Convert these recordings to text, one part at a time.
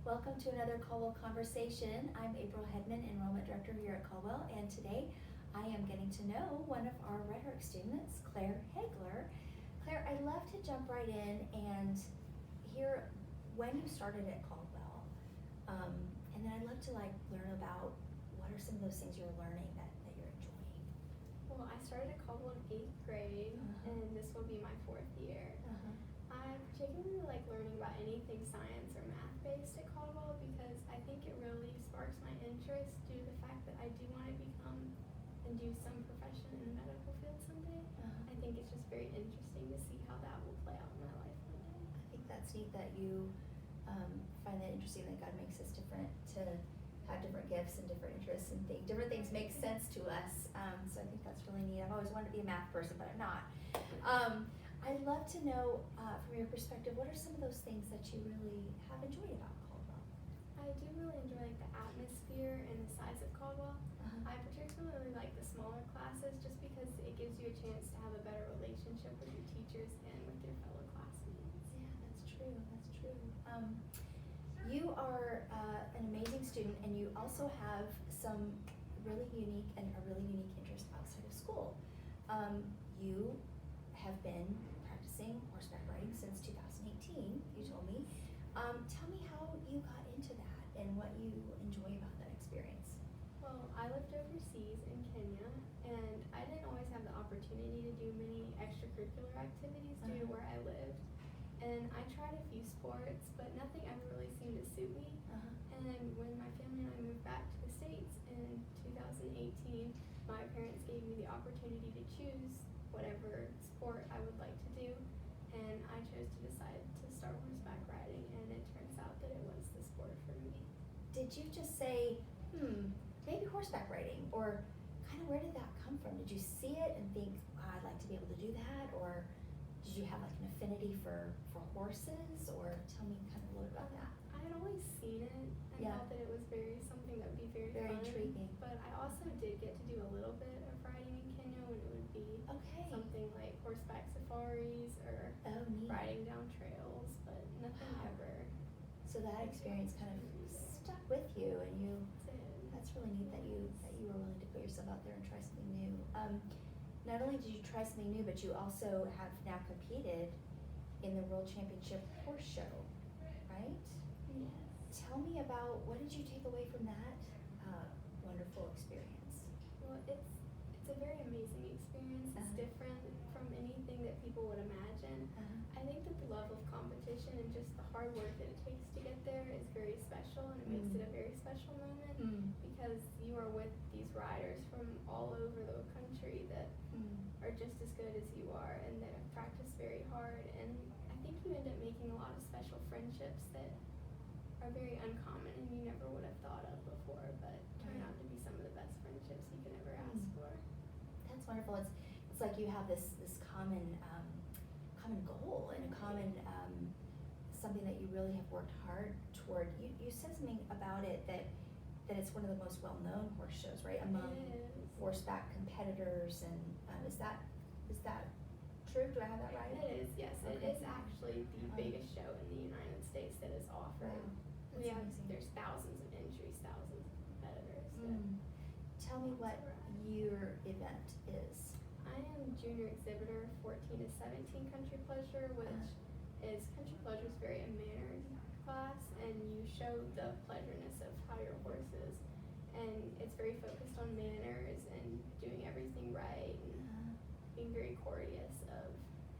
Welcome to another Caldwell Conversation. I'm April Hedman, Enrollment Director here at Caldwell, and today I am getting to know one of our rhetoric students, Claire Hagler. Claire, I'd love to jump right in and hear when you started at Caldwell, and then I'd love to learn about what are some of those things you're learning that you're enjoying. Well, I started at Caldwell in 8th grade, and this will be my 4th year. I particularly like learning about anything science or math-based at Caldwell because I think it really sparks my interest due to the fact that I do want to become and do some profession in the medical field someday. I think it's just very interesting to see how that will play out in my life one day. I think that's neat that you find that interesting that God makes us different to have different gifts and different interests and different things make sense to us. So I think that's really neat. I've always wanted to be a math person, but I'm not. I'd love to know from your perspective, what are some of those things that you really have enjoyed about Caldwell? I do really enjoy the atmosphere and the size of Caldwell. I particularly like the smaller classes just because it gives you a chance to have a better relationship with your teachers and with your fellow classmates. Yeah, that's true. That's true. You are an amazing student, and you also have some really unique interest outside of school. You have been practicing horseback riding since 2018, you told me. Tell me how you got into that and what you enjoy about that experience. Well, I lived overseas in Kenya, and I didn't always have the opportunity to do many extracurricular activities due to where I lived. And I tried a few sports, but nothing ever really seemed to suit me. And when my family and I moved back to the States in 2018, my parents gave me the opportunity to choose whatever sport I would like to do, and I chose to decide to start horseback riding, and it turns out that it was the sport for me. Did you just say, maybe horseback riding, or kind of where did that come from? Did you see it and think, wow, I'd like to be able to do that, or did you have like an affinity for horses, or tell me kind of a little about that? I had always seen it and thought that it was something that would be very fun, intriguing. but I also did get to do a little bit of riding in Kenya when it would be something like horseback safaris or riding down trails, but nothing ever. So that experience kind of stuck with you, and that's really neat that you were willing to put yourself out there and try something new. Not only did you try something new, but you also have now competed in the World Championship Horse Show, right? Yes. Tell me about, what did you take away from that wonderful experience? Well, it's a very amazing experience. It's different from anything that people would imagine. I think that the love of competition and just the hard work that it takes to get there is very special, and it makes it a very special moment because you are with these riders from all over the country that are just as good as you are and that have practiced very hard, and I think you end up making a lot of special friendships that are very uncommon and you never would have thought of before, but turn out to be some of the best friendships you can ever ask for. That's wonderful. It's like you have this common goal and a common something that you really have worked hard toward. You said something about it that it's one of the most well-known horse shows, right, among horseback competitors, and is that true? Do I have that right? It is, yes. Okay. It is actually the biggest show in the United States that is offered. Wow. There's thousands of entries, thousands of competitors. Tell me what your event is. I am junior exhibitor 14 to 17 Country Pleasure, which is Country Pleasure is very a mannered class, and you show the pleasureness of how your horse is, and it's very focused on manners and doing everything right and being very courteous of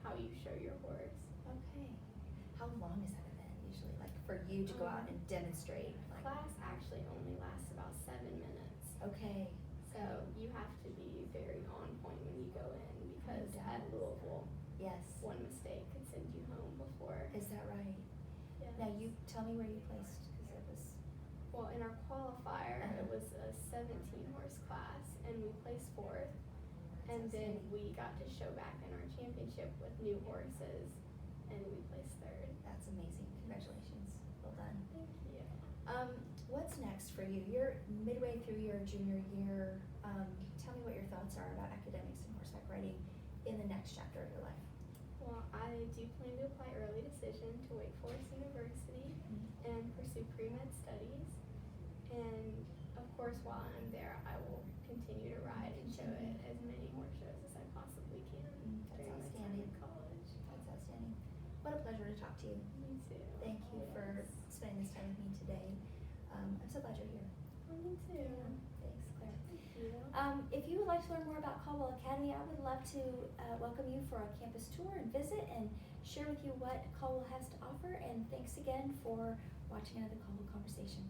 how you show your horse. Okay. How long is that event usually? Like for you to go out and demonstrate? Class actually only lasts about 7 minutes. Okay. So you have to be very on point when you go in because at Louisville, one mistake could send you home before. Is that right? Yes. Now you tell me where you placed, because it was. Well, in our qualifier, it was a 17 horse class, and we placed 4th. And then we got to show back in our championship with new horses, and we placed 3rd. That's amazing. Congratulations. Well done. Thank you. What's next for you? You're midway through your junior year. Tell me what your thoughts are about academics and horseback riding in the next chapter of your life. Well, I do plan to apply early decision to Wake Forest University and pursue pre-med course, while I'm there, I will continue to ride and show it as many horse shows as I possibly can That's during my time outstanding. in college. That's outstanding. What a pleasure to talk to you. Me too. Thank you for Yes. spending this time with me today. I'm so glad you're here. Oh, me too. Thanks, Claire. Thank you. If you would like to learn more about Caldwell Academy, I would love to welcome you for a campus tour and visit and share with you what Caldwell has to offer. And thanks again for watching another Caldwell Conversation.